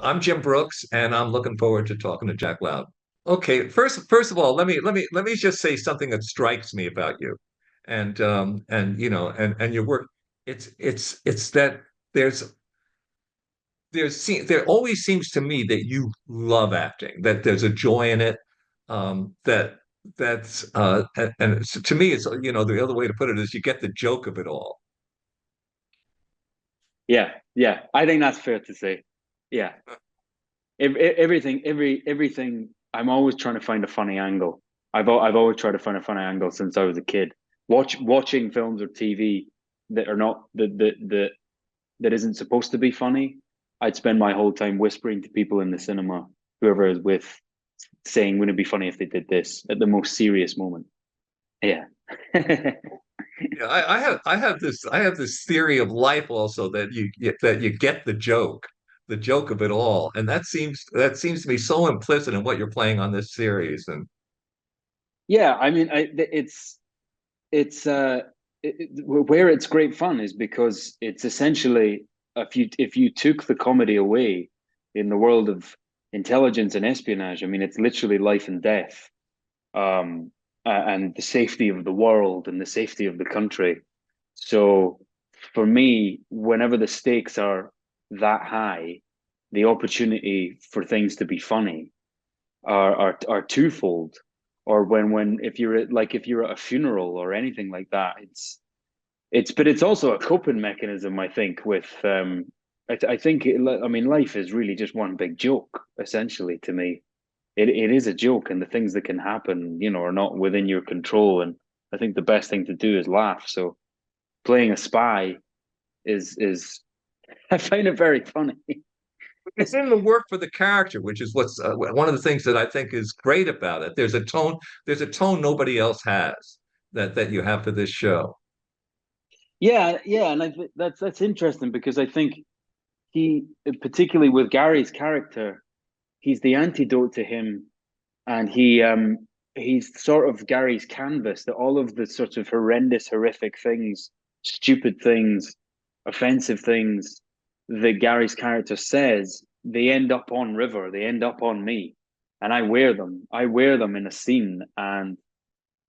I'm Jim Brooks, and I'm looking forward to talking to Jack Lowden. Okay, first of all, let me just say something that strikes me about you, and and your work. It's that there's there always seems to me that you love acting, that there's a joy in it, that that's and to me, it's the other way to put it is you get the joke of it all. Yeah, yeah. I think that's fair to say. Yeah. Everything. I'm always trying to find a funny angle. I've always tried to find a funny angle since I was a kid. Watching films or TV that are not that isn't supposed to be funny. I'd spend my whole time whispering to people in the cinema, whoever I was with, saying, "Wouldn't it be funny if they did this?" at the most serious moment. Yeah. Yeah, I have this theory of life also that you get the joke of it all, and that seems to be so implicit in what you're playing on this series. And Yeah, I mean, it's where it's great fun is because it's essentially if you took the comedy away in the world of intelligence and espionage, I mean, it's literally life and death, and the safety of the world and the safety of the country. So for me, whenever the stakes are that high, the opportunity for things to be funny are twofold. Or when if you're if you're at a funeral or anything like that, it's also a coping mechanism. I think with I think I mean life is really just one big joke essentially to me. It is a joke, and the things that can happen, are not within your control. And I think the best thing to do is laugh. So playing a spy is I find it very funny. it's in the work for the character, which is what's one of the things that I think is great about it. There's a tone nobody else has that you have for this show. Yeah, yeah, and that's interesting because I think he, particularly with Gary's character, he's the antidote to him, and he's sort of Gary's canvas that all of the sort of horrendous, horrific things, stupid things, offensive things that Gary's character says, they end up on River, they end up on me, and I wear them. I wear them in a scene, and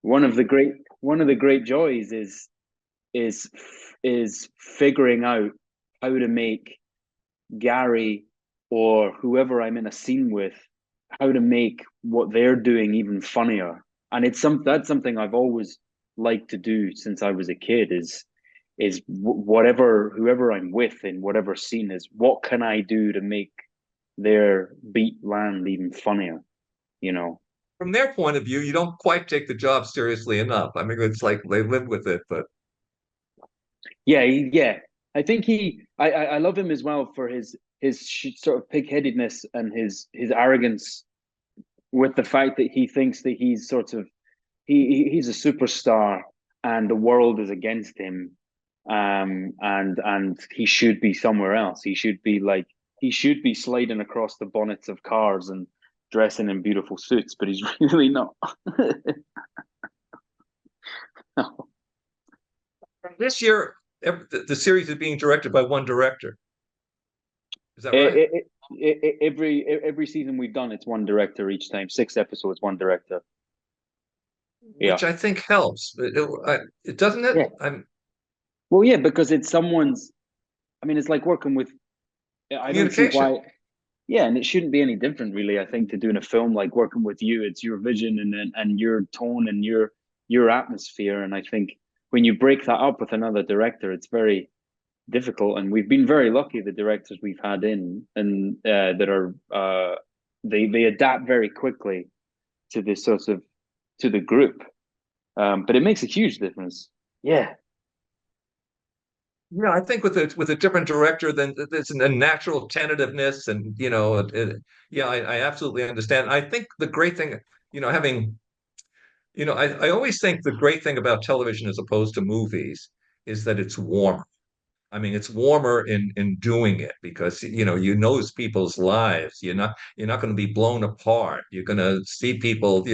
one of the great joys is is figuring out how to make Gary or whoever I'm in a scene with, how to make what they're doing even funnier. And that's something I've always liked to do since I was a kid is whatever whoever I'm with in whatever scene is what can I do to make their beat land even funnier, you know? From their point of view, you don't quite take the job seriously enough. I mean, it's like they live with it, but Yeah, yeah. I think I love him as well for his sort of pig-headedness and his arrogance with the fact that he thinks that he's sort of he's a superstar and the world is against him, and he should be somewhere else. He should be sliding across the bonnets of cars and dressing in beautiful suits, but he's really not. this year, the series is being directed by one director. Is that right? Every season we've done, it's one director each time. 6 episodes, one director. Yeah, Which I think helps. It doesn't it? yeah. Well, yeah, because it's someone's. I mean, it's like working with. I don't see Communication. why. Yeah, and it shouldn't be any different, really. I think to doing a film like working with you, it's your vision and your tone and your atmosphere. And I think when you break that up with another director, it's very difficult. And we've been very lucky the directors we've had in and that are they adapt very quickly to this sort of to the group. But it makes a huge difference. Yeah, Yeah, I think with a different director, then there's a natural tentativeness, and yeah, I absolutely understand. I think the great thing, having I always think the great thing about television as opposed to movies is that it's warmer. I mean, it's warmer in doing it because you know people's lives. You're not going to be blown apart. You're going to see people,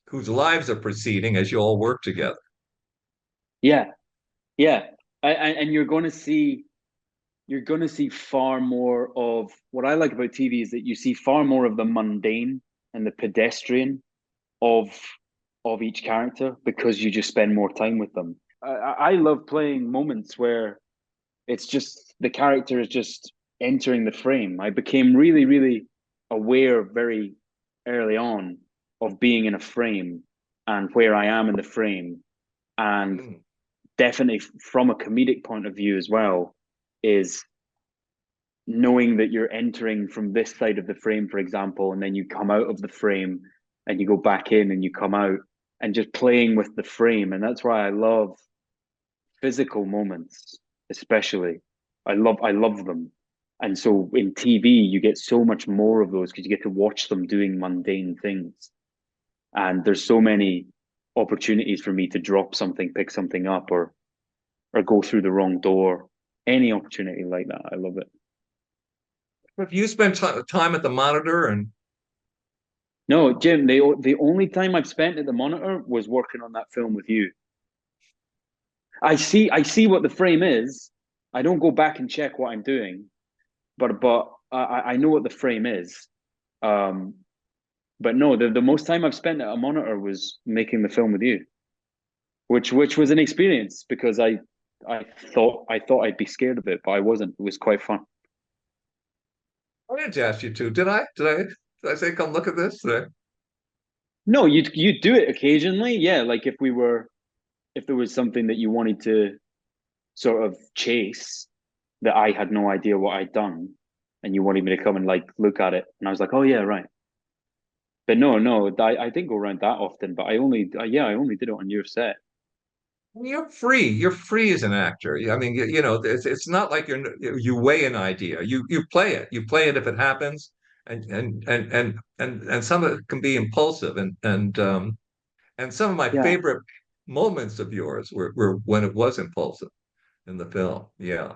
whose lives are proceeding as you all work together. yeah, yeah. And you're going to see. you're going to see far more of what I like about TV is that you see far more of the mundane and the pedestrian of each character because you just spend more time with them. I love playing moments where it's just the character is just entering the frame. I became really, really aware very early on of being in a frame and where I am in the frame. And Mm. definitely from a comedic point of view as well, is knowing that you're entering from this side of the frame, for example, and then you come out of the frame and you go back in and you come out and just playing with the frame. And that's why I love physical moments, especially. I love them. And so in TV, you get so much more of those because you get to watch them doing mundane things. And there's so many opportunities for me to drop something, pick something up, or go through the wrong door. Any opportunity like that, I love it. If you spend time at the monitor and No, Jim, the only time I've spent at the monitor was working on that film with you. I see what the frame is. I don't go back and check what I'm doing, but I know what the frame is. Um, but no, the most time I've spent at a monitor was making the film with you, which was an experience because I thought I'd be scared of it, but I wasn't. It was quite fun. I didn't ask you to, did I? Did I say come look at this? No, you do it occasionally, yeah. Like if there was something that you wanted to sort of chase that I had no idea what I'd done, and you wanted me to come and like look at it, and I was like, oh yeah, right. But no, I didn't go around that often. But I only did it on your set. You're free. You're free as an actor. I mean, it's not like you weigh an idea. You play it. You play it if it happens, and some of it can be impulsive, and some of my Yeah, favorite moments of yours were when it was impulsive in the film. Yeah.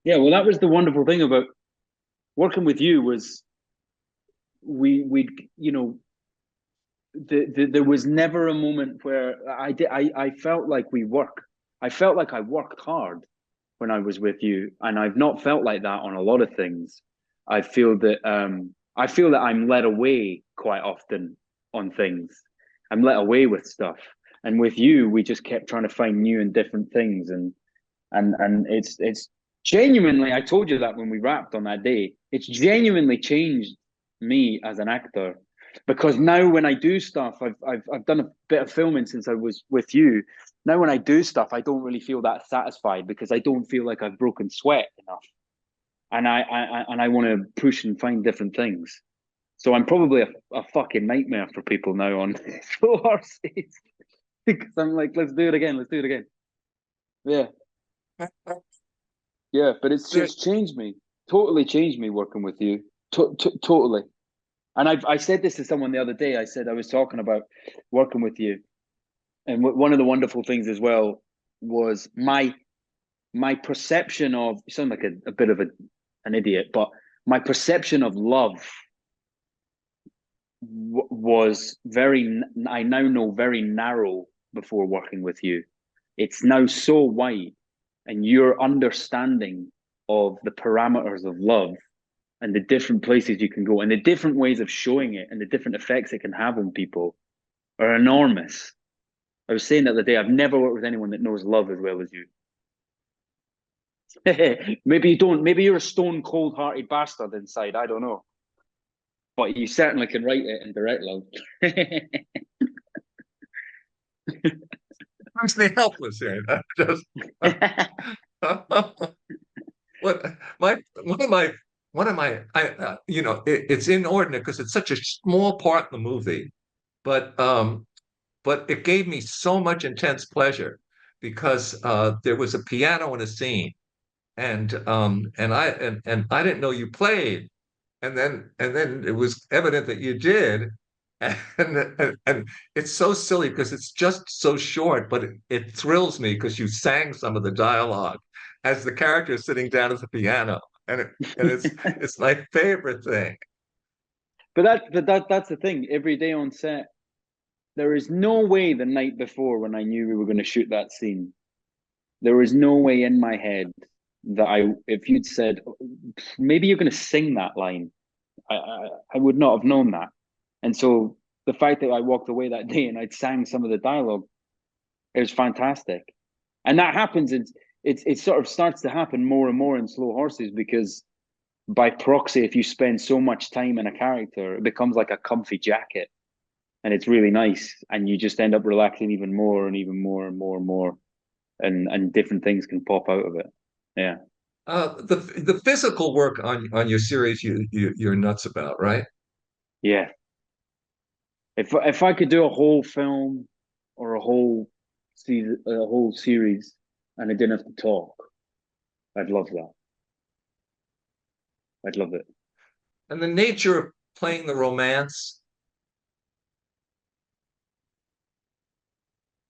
yeah. Well, that was the wonderful thing about working with you was we there was never a moment where I felt like I felt like I worked hard when I was with you, and I've not felt like that on a lot of things. I feel that I'm led away quite often on things. I'm led away with stuff, and with you, we just kept trying to find new and different things, and it's genuinely. I told you that when we wrapped on that day. It's genuinely changed me as an actor because now when I do stuff, I've done a bit of filming since I was with you. Now when I do stuff, I don't really feel that satisfied because I don't feel like I've broken sweat enough, and I want to push and find different things. So I'm probably a fucking nightmare for people now on full horses because I'm like, let's do it again, let's do it again. Yeah, yeah, but it's changed me, totally changed me working with you, totally. And I said this to someone the other day. I said I was talking about working with you, and one of the wonderful things as well was my perception of. You sound like a bit of an idiot, but my perception of love was very. I now know very narrow before working with you. It's now so wide, and your understanding of the parameters of love and the different places you can go and the different ways of showing it and the different effects it can have on people are enormous. I was saying the other day, I've never worked with anyone that knows love as well as you. Maybe you don't. Maybe you're a stone cold hearted bastard inside. I don't know. But you certainly can write it and direct love. Makes me helpless here. Just what my one of my it's inordinate because it's such a small part in the movie, but it gave me so much intense pleasure because there was a piano in a scene, and I didn't know you played, and then it was evident that you did, and it's so silly because it's just so short, but it thrills me because you sang some of the dialogue as the character is sitting down at the piano, and it's my favorite thing. That's the thing. Every day on set, there is no way the night before when I knew we were going to shoot that scene, there was no way in my head. that if you'd said maybe you're going to sing that line, I would not have known that. And so the fact that I walked away that day and I'd sang some of the dialogue, it was fantastic. And that happens. It sort of starts to happen more and more in Slow Horses because by proxy, if you spend so much time in a character, it becomes like a comfy jacket, and it's really nice. And you just end up relaxing even more and even more and more and more, and different things can pop out of it. Yeah, The physical work on your series you're nuts about, right? yeah. If I could do a whole film or a whole season, a whole series, and I didn't have to talk, I'd love that. I'd love it. And the nature of playing the romance.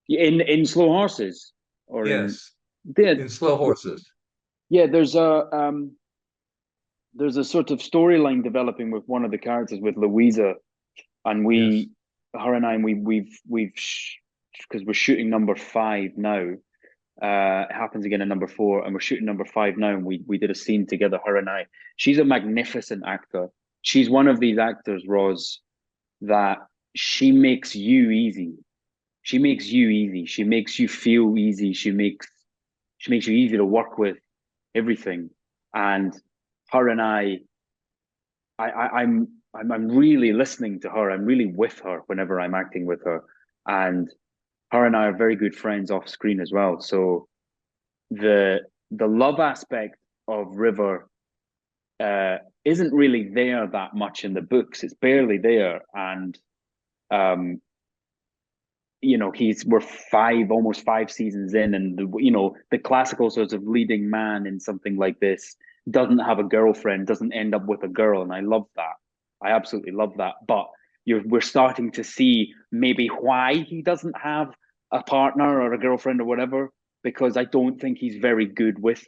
In Slow Horses or in Yes, yeah, in Slow Horses. yeah. There's a sort of storyline developing with one of the characters with Louisa, and Yes. her and I, and we've because we're shooting number five now. It happens again in number four, and we're shooting number five now, and we did a scene together, her and I. She's a magnificent actor. She's one of these actors, Roz, that she makes you easy. She makes you easy. She makes you feel easy. She makes you easy to work with, everything. And her and I'm really listening to her. I'm really with her whenever I'm acting with her, and her and I are very good friends off screen as well. So the the love aspect of River isn't really there that much in the books. It's barely there, and um, we're almost 5 seasons in, and the classical sorts of leading man in something like this doesn't have a girlfriend, doesn't end up with a girl, and I love that. I absolutely love that. But we're starting to see maybe why he doesn't have a partner or a girlfriend or whatever, because I don't think he's very good with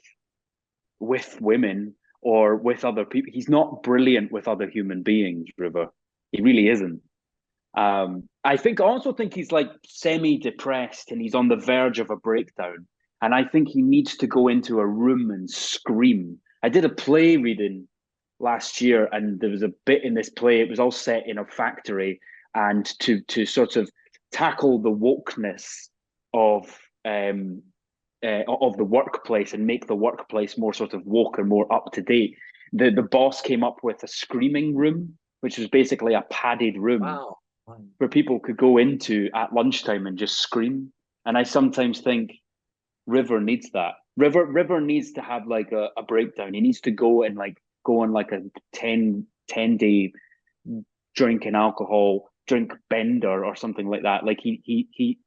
women or with other people. He's not brilliant with other human beings, River. He really isn't. I also think he's like semi-depressed and he's on the verge of a breakdown. And I think he needs to go into a room and scream. I did a play reading last year, and there was a bit in this play. It was all set in a factory, and to sort of tackle the wokeness of of the workplace and make the workplace more sort of woke and more up to date. The boss came up with a screaming room, which was basically a padded room Wow. where people could go into at lunchtime and just scream. And I sometimes think River needs that. River needs to have like a breakdown. He needs to go on like a 10 day drinking alcohol, drink bender or something like that. Like he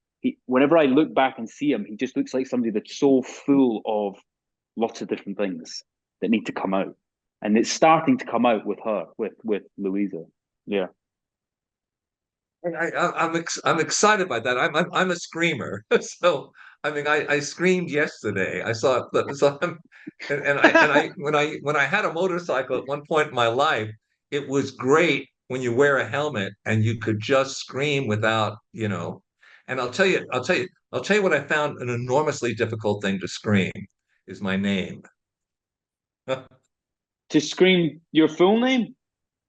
whenever I look back and see him, he just looks like somebody that's so full of lots of different things that need to come out. And it's starting to come out with her, with Louisa. Yeah. I'm excited by that. I'm a screamer, so I mean I screamed yesterday. I saw it. So and I when I had a motorcycle at one point in my life, it was great when you wear a helmet and you could just scream without, you know. And I'll tell you what I found an enormously difficult thing to scream is my name. To scream your full name?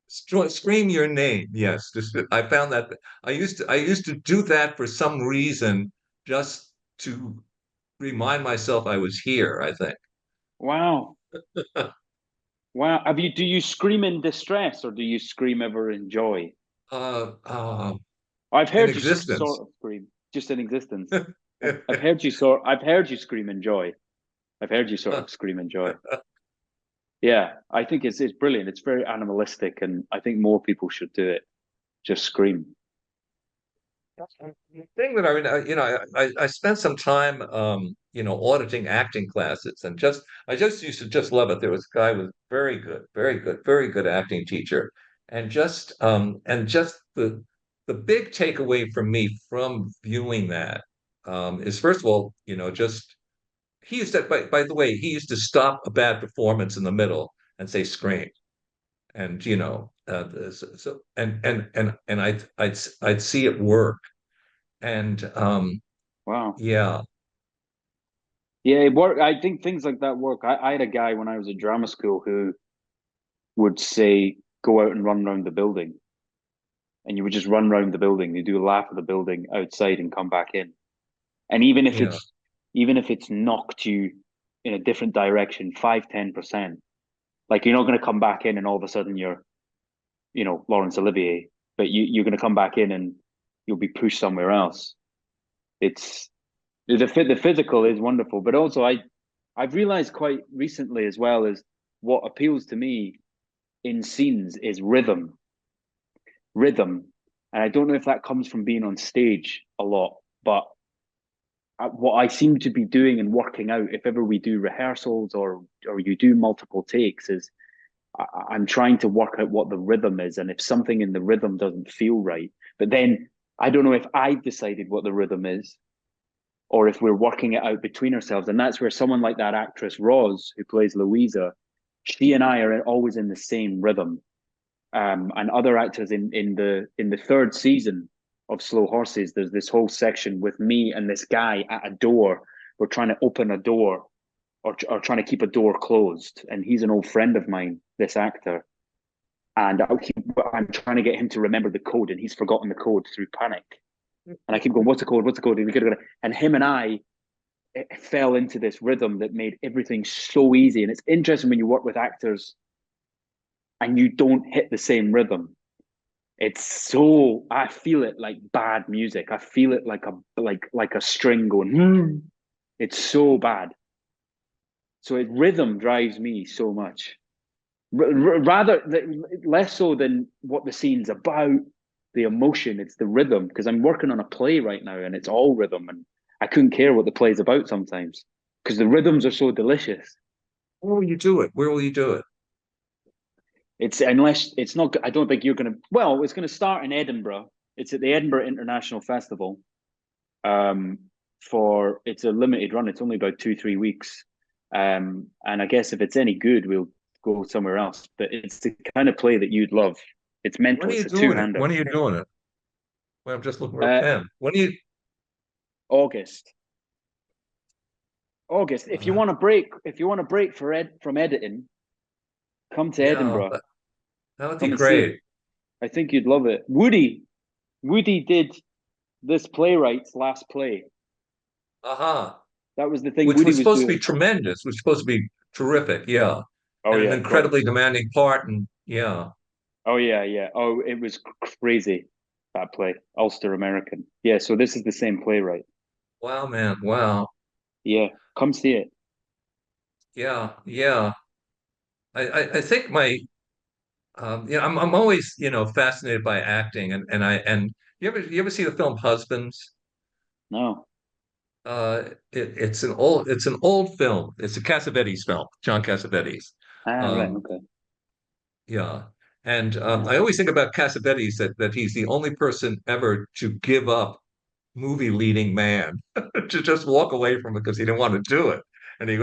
Scream your name. Yes, just I found that I used to do that for some reason just to remind myself I was here, I think. Wow. Wow. Do you scream in distress or do you scream ever in joy? Uh, uh, I've in heard you sort existence. of scream just in existence. I've heard you scream in joy. I've heard you sort of scream in joy. Yeah, I think it's brilliant. It's very animalistic, and I think more people should do it. Just scream. The thing that I mean, I spent some time, you know, auditing acting classes, and I just used to just love it. There was a guy with very good, very good, very good acting teacher, and just the big takeaway for me from viewing that is first of all, you know, just he used to, by the way, he used to stop a bad performance in the middle and say scream, and you know, so and I'd see it work and Wow. yeah, Yeah, it work. I think things like that work. I had a guy when I was at drama school who would say, "Go out and run around the building," and you would just run around the building. You do a lap of the building outside and come back in. And Yeah. even if it's knocked you in a different direction, 5-10%, like you're not going to come back in and all of a sudden you're, Laurence Olivier, but you're going to come back in and you'll be pushed somewhere else. It's the physical is wonderful, but also I've realized quite recently as well is what appeals to me in scenes is rhythm. And I don't know if that comes from being on stage a lot, but what I seem to be doing and working out, if ever we do rehearsals or you do multiple takes, is I'm trying to work out what the rhythm is, and if something in the rhythm doesn't feel right, but then I don't know if I've decided what the rhythm is, or if we're working it out between ourselves, and that's where someone like that actress Roz, who plays Louisa, she and I are always in the same rhythm, and other actors in the third season of Slow Horses, there's this whole section with me and this guy at a door. We're trying to open a door or trying to keep a door closed, and he's an old friend of mine, this actor, and I'm trying to get him to remember the code, and he's forgotten the code through panic. And I keep going, "What's the code? What's the code?" And him and I fell into this rhythm that made everything so easy. And it's interesting when you work with actors and you don't hit the same rhythm. It's so I feel it like bad music. I feel it like a string going. Hmm. It's so bad. So rhythm drives me so much. Rather less so than what the scene's about, the emotion. It's the rhythm because I'm working on a play right now and it's all rhythm, and I couldn't care what the play's about sometimes because the rhythms are so delicious. Where will you do it? Where will you do it? It's unless it's not. I don't think you're gonna. Well, it's gonna start in Edinburgh. It's at the Edinburgh International Festival. Um, for it's a limited run. It's only about 2-3 weeks. And I guess if it's any good, we'll go somewhere else. But it's the kind of play that you'd love. It's When mental. are you It's a doing it? two-hander. When are you doing it? Well, I'm just looking for a Uh, pen. When are you? August. August. Uh, If you want a break from editing, come to yeah, Edinburgh. that would be Come and see it. great. I think you'd love it. Woody did this playwright's last play. Uh-huh. That was the thing Which Woody was was supposed to doing. be tremendous, which was supposed to be terrific. Yeah. Oh And an yeah, God. incredibly demanding part. And yeah. Oh yeah, yeah. Oh, it was crazy that play. Ulster American. Yeah, so this is the same playwright. Wow, man. Wow. Yeah, come see it. Yeah. Yeah. I think I'm always, fascinated by acting and you ever see the film Husbands? No. It's an old film. It's a Cassavetes film, John Cassavetes. Ah, right. Um, Okay. yeah. And I Ah. always think about Cassavetes that he's the only person ever to give up movie leading man to just walk away from it because he didn't want to do it. And he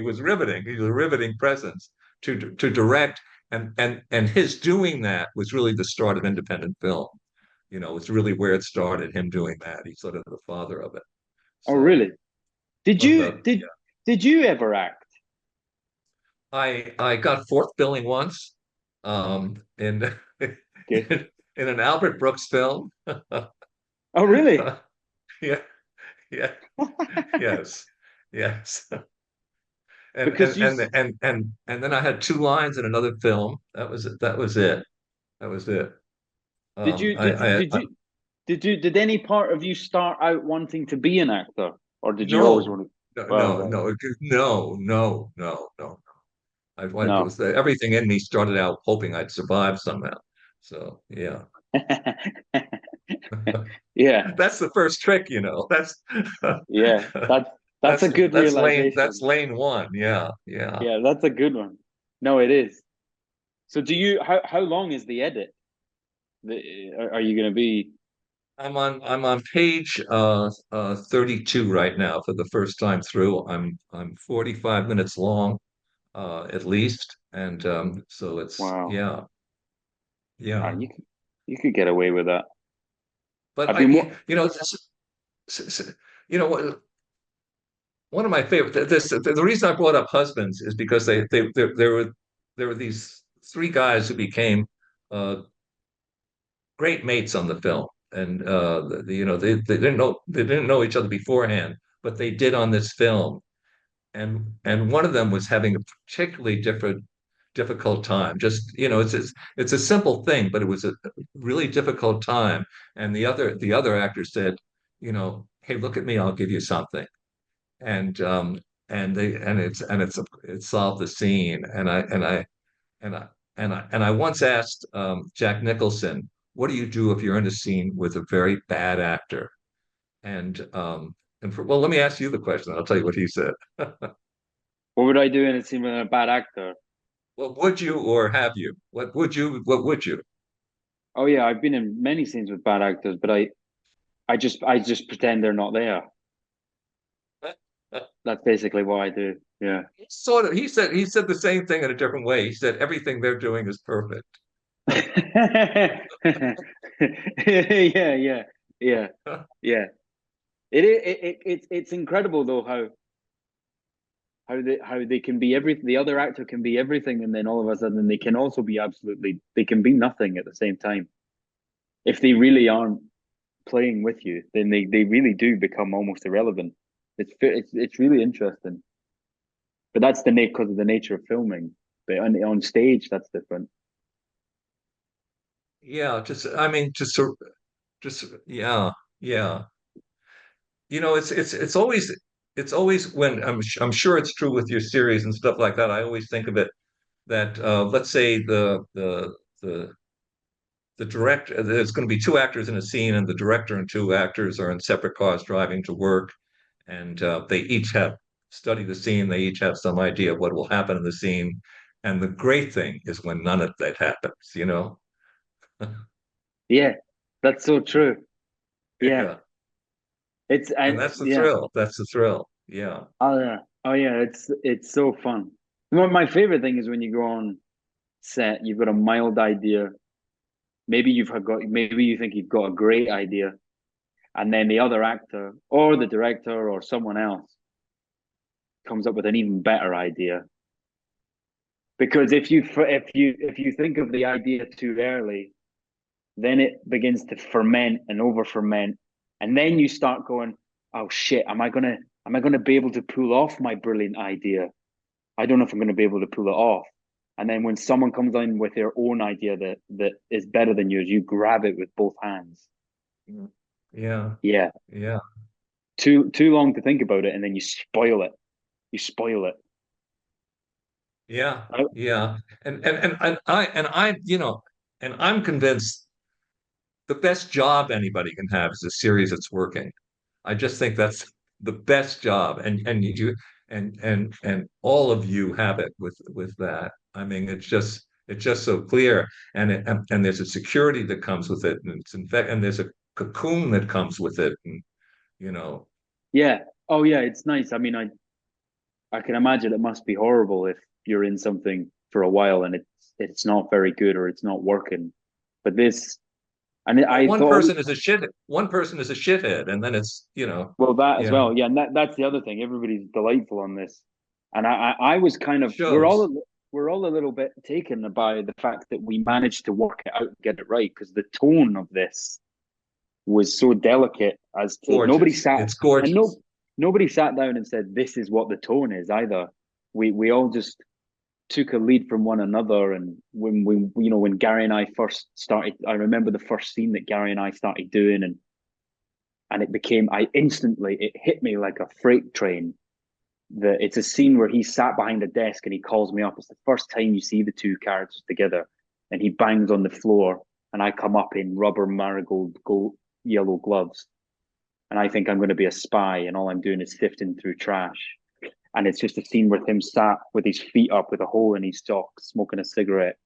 was riveting. He was a riveting presence to direct and his doing that was really the start of independent film. It's really where it started, him doing that. He's sort of the father of it. Oh, So really? Did of you the did yeah. did you ever act? I got fourth billing once in Okay. in an Albert Brooks film. Oh, really? Yeah, yeah, yes, yes. And Because and you and and and and then I had two lines in another film. That was it. That was it. That was it. did you did any part of you start out wanting to be an actor, or did you always no, want to? no, Well, no, right. no, no, no, no, no. I was No. everything in me started out hoping I'd survive somehow. So yeah. Yeah, That's the first trick, That's yeah. That's that's a good that's realization. lane one. Yeah, yeah. Yeah, that's a good one. No, it is. So do you how long is the edit? Are you going to be I'm on page 32 right now for the first time through. I'm 45 minutes long, at least. And so it's wow. yeah, Ah, yeah. you could get away with that. But I've been you know, you know what one of my favorite. The reason I brought up Husbands is because there were these three guys who became uh, great mates on the film, and they didn't know each other beforehand, but they did on this film, and one of them was having a particularly difficult time. Just it's a simple thing, but it was a really difficult time. And the other actor said, hey, look at me, I'll give you something. And it solved the scene. And I once asked Jack Nicholson, what do you do if you're in a scene with a very bad actor? And let me ask you the question. I'll tell you what he said. What would I do in a scene with a bad actor? What would you or have you? What would you? What would you? Oh yeah, I've been in many scenes with bad actors, but I just pretend they're not there. That's basically what I do. Yeah. Sort of. He said the same thing in a different way. He said everything they're doing is perfect. Yeah, yeah, yeah, yeah. It's incredible though how they can be everything. The other actor can be everything, and then all of a sudden they can also be absolutely they can be nothing at the same time. If they really aren't playing with you, then they really do become almost irrelevant. It's really interesting, but that's the because of the nature of filming. But on stage, that's different. Yeah, I mean, just yeah, yeah. It's always when I'm sure it's true with your series and stuff like that. I always think of it that let's say the the director, there's going to be two actors in a scene, and the director and two actors are in separate cars driving to work, and they each have studied the scene. They each have some idea of what will happen in the scene. And the great thing is when none of that happens. Yeah, that's so true. Yeah, Yeah. it's And and that's the yeah. thrill. That's the thrill. Yeah. Oh yeah, oh yeah. It's so fun. My favorite thing is when you go on set, you've got a mild idea. Maybe you think you've got a great idea, and then the other actor or the director or someone else comes up with an even better idea. Because if you think of the idea too early, then it begins to ferment and over ferment, and then you start going, "Oh shit, am I gonna be able to pull off my brilliant idea? I don't know if I'm going to be able to pull it off." And then when someone comes in with their own idea that is better than yours, you grab it with both hands. Yeah. Yeah, Yeah. too long to think about it, and then you spoil it. You spoil it. Yeah. I, Yeah. And I'm convinced the best job anybody can have is a series that's working. I just think that's the best job, and all of you have it with that. I mean, it's just so clear, and there's a security that comes with it, and it's in fact, and there's a cocoon that comes with it, and you know, yeah. Oh yeah, it's nice. I mean, I can imagine it must be horrible if you're in something for a while and it's not very good or it's not working. But this, and well, I thought, one person is a shithead, and then well, that as yeah, well. Yeah, and that's the other thing. Everybody's delightful on this, and I was kind of shows. we're all a little bit taken by the fact that we managed to work it out and get it right because the tone of this was so delicate as to nobody Gorgeous. sat It's and no gorgeous. nobody sat down and said this is what the tone is either. We all just took a lead from one another. And when Gary and I first started, I remember the first scene that Gary and I started doing, and it became I instantly it hit me like a freight train. That it's a scene where he sat behind a desk and he calls me up. It's the first time you see the two characters together, and he bangs on the floor, and I come up in rubber marigold gold yellow gloves, and I think I'm going to be a spy, and all I'm doing is sifting through trash. And it's just a scene with him sat with his feet up with a hole in his sock, smoking a cigarette.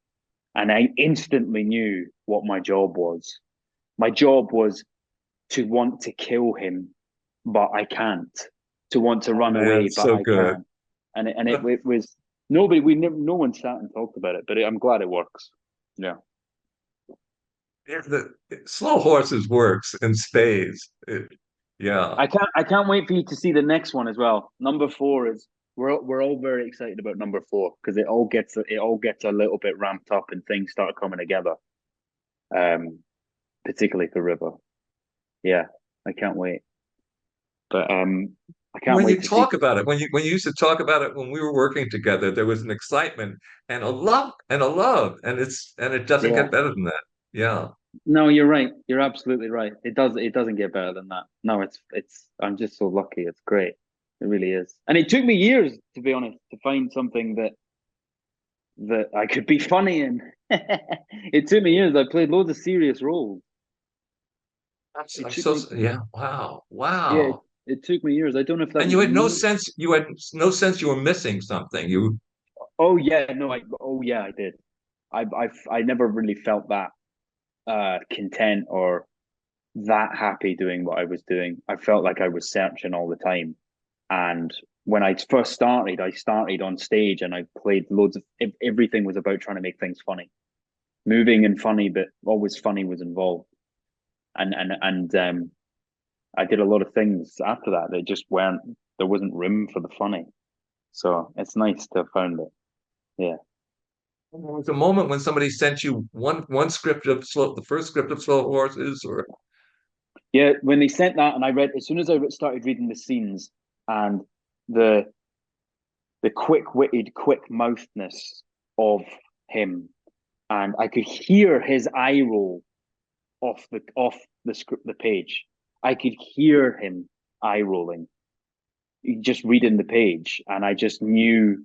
And I instantly knew what my job was. My job was to want to kill him, but I can't. To want to Oh run man, away, it's but so I good. can't. And it was nobody. No one sat and talked about it, but I'm glad it works. Yeah. The Slow Horses works in spades. Yeah. I can't wait for you to see the next one as well. Number four is we're all very excited about number four because it all gets a little bit ramped up and things start coming together. Um, Particularly for River. Yeah, I can't wait. But I can't When wait you to see. talk about it, when you used to talk about it when we were working together, there was an excitement and a love, and it doesn't Yeah. get better than that. Yeah. No, you're right. You're absolutely right. It doesn't get better than that. No, it's I'm just so lucky. It's great. It really is. And it took me years, to be honest, to find something that I could be funny in. It took me years. I played loads of serious roles. It I'm took so me yeah. Wow. yeah, Wow. it took me years. I don't know if that And was me. you had no sense you were missing something. You Oh yeah, no, I did. I never really felt that content or that happy doing what I was doing. I felt like I was searching all the time. And when I first started, I started on stage and I played loads of everything was about trying to make things funny, moving and funny, but always funny was involved. And I did a lot of things after that that just weren't there wasn't room for the funny. So it's nice to have found it. Yeah. there was a moment when somebody sent you one script of the first script of Slow Horses, or Yeah, when they sent that, and I read as soon as I started reading the scenes and the the quick-witted, quick-mouthedness of him, and I could hear his eye roll off the script, the page. I could hear him eye rolling, just reading the page, and I just knew.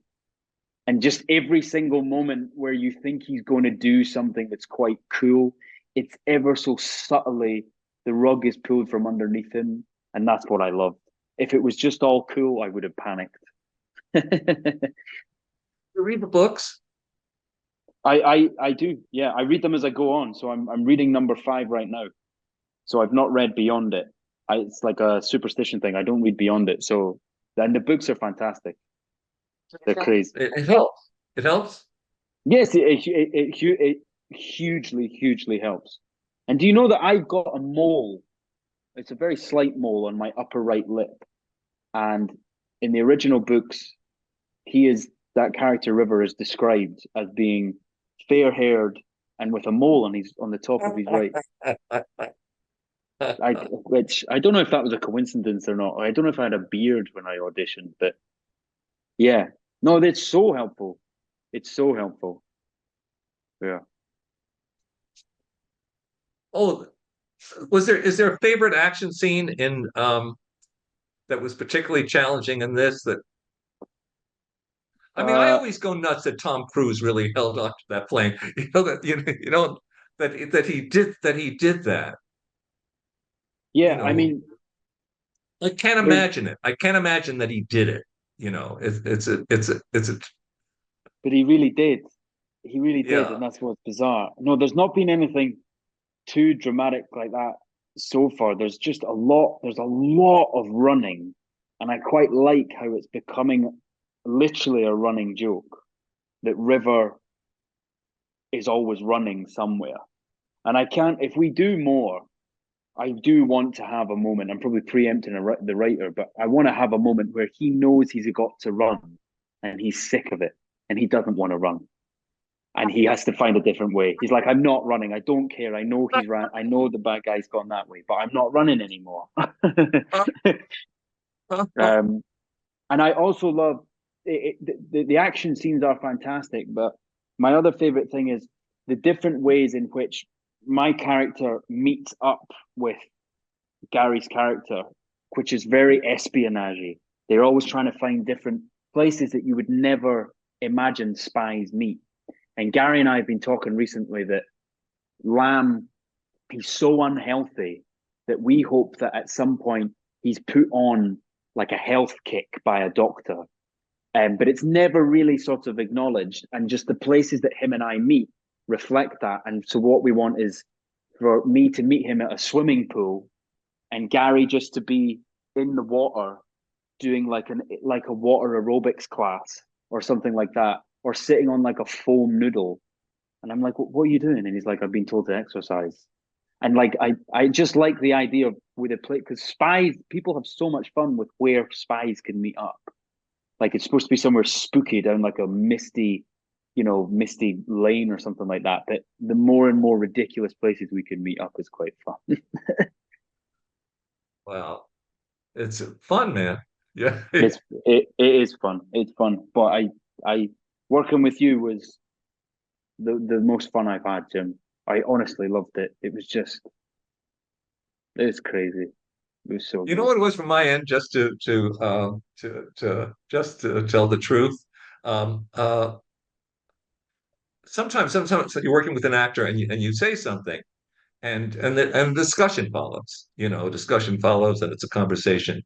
And just every single moment where you think he's going to do something that's quite cool, it's ever so subtly the rug is pulled from underneath him, and that's what I loved. If it was just all cool, I would have panicked. you read the books. I do, yeah. I read them as I go on. So I'm reading number five right now. So I've not read beyond it. It's like a superstition thing. I don't read beyond it. So and the books are fantastic. They're crazy. It helps. It helps. Yes, it hugely helps. And do you know that I've got a mole? It's a very slight mole on my upper right lip. And in the original books, that character River is described as being fair-haired and with a mole on the top of his right. Which I don't know if that was a coincidence or not. I don't know if I had a beard when I auditioned, but yeah, no, that's so helpful. It's so helpful. Yeah. Oh, is there a favorite action scene in that was particularly challenging in this? That I mean, I Uh, always go nuts that Tom Cruise really held on to that plane. That he did that. You yeah. I know, mean, I can't there's, imagine it. I can't imagine that he did it. It's a but he really did. He really did, yeah. and that's what's bizarre. No, there's not been anything too dramatic like that so far. There's just a lot. There's a lot of running, and I quite like how it's becoming literally a running joke that River is always running somewhere. And I can't. If we do more, I do want to have a moment. I'm probably preempting the writer, but I want to have a moment where he knows he's got to run, and he's sick of it, and he doesn't want to run and he has to find a different way. He's like, I'm not running. I don't care. I know he's ran. I know the bad guy's gone that way, but I'm not running anymore. um, and I also love the action scenes are fantastic, but my other favorite thing is the different ways in which my character meets up with Gary's character, which is very espionage. They're always trying to find different places that you would never imagine spies meet. And Gary and I have been talking recently that Lamb, he's so unhealthy that we hope that at some point he's put on like a health kick by a doctor. But it's never really sort of acknowledged. And just the places that him and I meet reflect that. And so what we want is for me to meet him at a swimming pool and Gary just to be in the water doing like a water aerobics class or something like that, or sitting on like a foam noodle. And I'm like, what are you doing? And he's like, I've been told to exercise. And like I just like the idea of with a play because spies people have so much fun with where spies can meet up. Like it's supposed to be somewhere spooky down like a misty, misty lane or something like that. But the more and more ridiculous places we can meet up is quite fun. Wow. It's fun, man. Yeah. It is fun. It's fun. But I working with you was the most fun I've had, Jim. I honestly loved it. It was crazy. It was so You know good. what it was from my end, just just to tell the truth. Um, uh, sometimes you're working with an actor and you say something and discussion follows. Discussion follows and it's a conversation.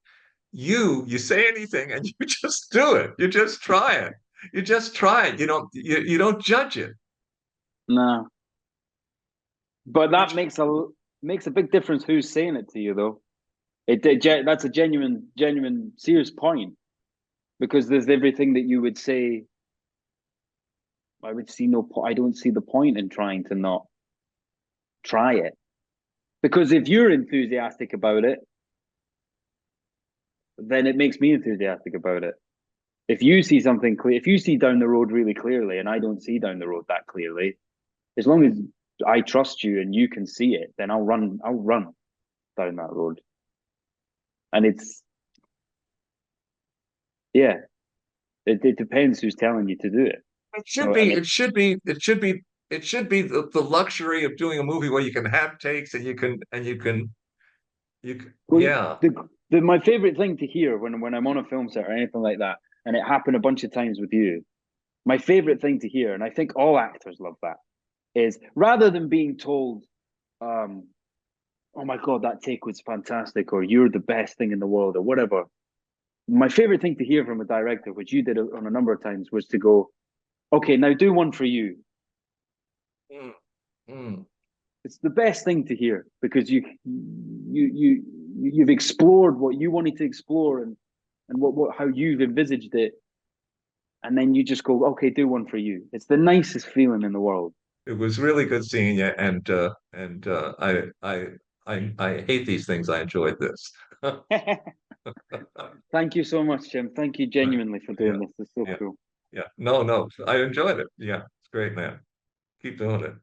You say anything and you just do it. You just try it. You just try it. You don't judge it. Nah, but You that makes a big difference who's saying it to you, though. That's a genuine, serious point because there's everything that you would say. I would see no point. I don't see the point in trying to not try it because if you're enthusiastic about it, then it makes me enthusiastic about it. If you see something clear, if you see down the road really clearly, and I don't see down the road that clearly, as long as I trust you and you can see it, then I'll run. I'll run down that road. And it's yeah, it depends who's telling you to do it. It should be, And it should be, it should be the luxury of doing a movie where you can have takes well, yeah. my favorite thing to hear when I'm on a film set or anything like that, and it happened a bunch of times with you. My favorite thing to hear, and I think all actors love that, is rather than being told, um, "Oh my god, that take was fantastic," or "You're the best thing in the world," or whatever. My favorite thing to hear from a director, which you did on a number of times, was to go, "Okay, now do one for you." Mm, mm. It's the best thing to hear because you've explored what you wanted to explore and what how you've envisaged it, and then you just go, okay, do one for you. It's the nicest feeling in the world. It was really good seeing you, and I hate these things. I enjoyed this. Thank you so much, Jim. Thank you genuinely for Yeah, doing this. It's so yeah, cool. yeah. No, no, I enjoyed it. Yeah, it's great, man. Keep doing it.